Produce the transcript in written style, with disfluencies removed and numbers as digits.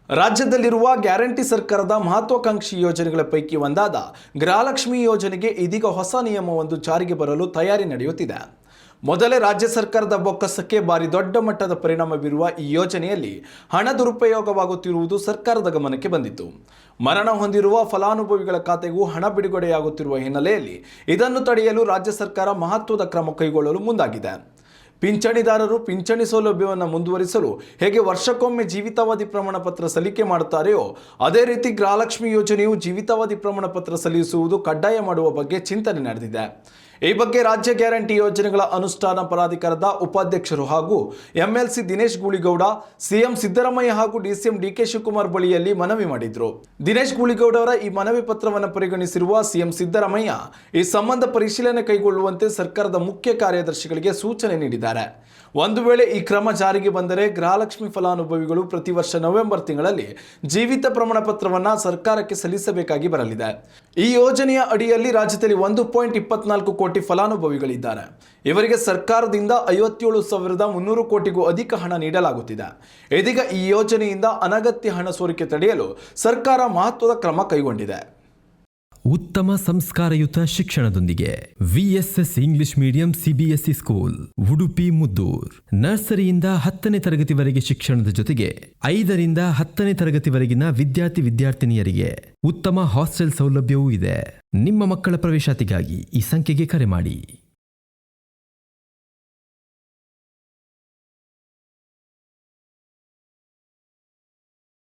ರಾಜ್ಯದಲ್ಲಿರುವ ಗ್ಯಾರಂಟಿ ಸರ್ಕಾರದ ಮಹತ್ವಾಕಾಂಕ್ಷಿ ಯೋಜನೆಗಳ ಪೈಕಿ ಒಂದಾದ ಗೃಹಲಕ್ಷ್ಮಿ ಯೋಜನೆಗೆ ಇದೀಗ ಹೊಸ ನಿಯಮವೊಂದು ಜಾರಿಗೆ ಬರಲು ತಯಾರಿ ನಡೆಯುತ್ತಿದೆ. ಮೊದಲೇ ರಾಜ್ಯ ಸರ್ಕಾರದ ಬೊಕ್ಕಸಕ್ಕೆ ಭಾರಿ ದೊಡ್ಡ ಮಟ್ಟದ ಪರಿಣಾಮ ಬೀರುವ ಈ ಯೋಜನೆಯಲ್ಲಿ ಹಣ ದುರುಪಯೋಗವಾಗುತ್ತಿರುವುದು ಸರ್ಕಾರದ ಗಮನಕ್ಕೆ ಬಂದಿತ್ತು. ಮರಣ ಹೊಂದಿರುವ ಫಲಾನುಭವಿಗಳ ಖಾತೆಗೂ ಹಣ ಬಿಡುಗಡೆಯಾಗುತ್ತಿರುವ ಹಿನ್ನೆಲೆಯಲ್ಲಿ ಇದನ್ನು ತಡೆಯಲು ರಾಜ್ಯ ಸರ್ಕಾರ ಮಹತ್ವದ ಕ್ರಮ ಕೈಗೊಳ್ಳಲು ಮುಂದಾಗಿದೆ. ಪಿಂಚಣಿದಾರರು ಪಿಂಚಣಿ ಸೌಲಭ್ಯವನ್ನು ಮುಂದುವರಿಸಲು ಹೇಗೆ ವರ್ಷಕ್ಕೊಮ್ಮೆ ಜೀವಿತಾವಧಿ ಪ್ರಮಾಣ ಪತ್ರ ಸಲ್ಲಿಕೆ ಮಾಡುತ್ತಾರೆಯೋ ಅದೇ ರೀತಿ ಗೃಹಲಕ್ಷ್ಮಿ ಯೋಜನೆಯು ಜೀವಿತಾವಧಿ ಪ್ರಮಾಣ ಪತ್ರ ಸಲ್ಲಿಸುವುದು ಕಡ್ಡಾಯ ಮಾಡುವ ಬಗ್ಗೆ ಚಿಂತನೆ ನಡೆದಿದೆ. ಈ ಬಗ್ಗೆ ರಾಜ್ಯ ಗ್ಯಾರಂಟಿ ಯೋಜನೆಗಳ ಅನುಷ್ಠಾನ ಪ್ರಾಧಿಕಾರದ ಉಪಾಧ್ಯಕ್ಷರು ಹಾಗೂ ಎಂಎಲ್ಸಿ ದಿನೇಶ್ ಗೂಳಿಗೌಡ ಸಿಎಂ ಸಿದ್ದರಾಮಯ್ಯ ಹಾಗೂ ಡಿಸಿಎಂ ಡಿಕೆ ಶಿವಕುಮಾರ್ ಬಳಿಯಲ್ಲಿ ಮನವಿ ಮಾಡಿದ್ರು. ದಿನೇಶ್ ಗೂಳಿಗೌಡ ಅವರ ಈ ಮನವಿ ಪತ್ರವನ್ನು ಪರಿಗಣಿಸಿರುವ ಸಿಎಂ ಸಿದ್ದರಾಮಯ್ಯ ಈ ಸಂಬಂಧ ಪರಿಶೀಲನೆ ಕೈಗೊಳ್ಳುವಂತೆ ಸರ್ಕಾರದ ಮುಖ್ಯ ಕಾರ್ಯದರ್ಶಿಗಳಿಗೆ ಸೂಚನೆ ನೀಡಿದ್ದಾರೆ. ಒಂದು ವೇಳೆ ಈ ಕ್ರಮ ಜಾರಿಗೆ ಬಂದರೆ ಗೃಹಲಕ್ಷ್ಮಿ ಫಲಾನುಭವಿಗಳು ಪ್ರತಿ ವರ್ಷ ನವೆಂಬರ್ ತಿಂಗಳಲ್ಲಿ ಜೀವಿತ ಪ್ರಮಾಣ ಪತ್ರವನ್ನು ಸರ್ಕಾರಕ್ಕೆ ಸಲ್ಲಿಸಬೇಕಾಗಿ ಬರಲಿದೆ. ಈ ಯೋಜನೆಯ ಅಡಿಯಲ್ಲಿ ರಾಜ್ಯದಲ್ಲಿ 1.24 ಕೋಟಿ ಫಲಾನುಭವಿಗಳಿದ್ದಾರೆ. ಇವರಿಗೆ ಸರ್ಕಾರದಿಂದ 57,300 ಕೋಟಿಗೂ ಅಧಿಕ ಹಣ ನೀಡಲಾಗುತ್ತಿದೆ. ಇದೀಗ ಈ ಯೋಜನೆಯಿಂದ ಅನಗತ್ಯ ಹಣ ಸೋರಿಕೆ ತಡೆಯಲು ಸರ್ಕಾರ ಮಹತ್ವದ ಕ್ರಮ ಕೈಗೊಂಡಿದೆ. ಉತ್ತಮ ಸಂಸ್ಕಾರಯುತ ಶಿಕ್ಷಣದೊಂದಿಗೆ VSS English medium CBSE school Udupi Muddur. ನರ್ಸರಿಯಿಂದ 10ನೇ ತರಗತಿವರೆಗೆ ಶಿಕ್ಷಣದ ಜೊತೆಗೆ 5ರಿಂದ 10ನೇ ತರಗತಿವರೆಗಿನ ವಿದ್ಯಾರ್ಥಿನಿಯರಿಗೆ ಉತ್ತಮ ಹಾಸ್ಟೆಲ್ ಸೌಲಭ್ಯವೂ ಇದೆ. ನಿಮ್ಮ ಮಕ್ಕಳ ಪ್ರವೇಶಾತಿಗಾಗಿ ಈ ಸಂಖ್ಯೆಗೆ ಕರೆ ಮಾಡಿ.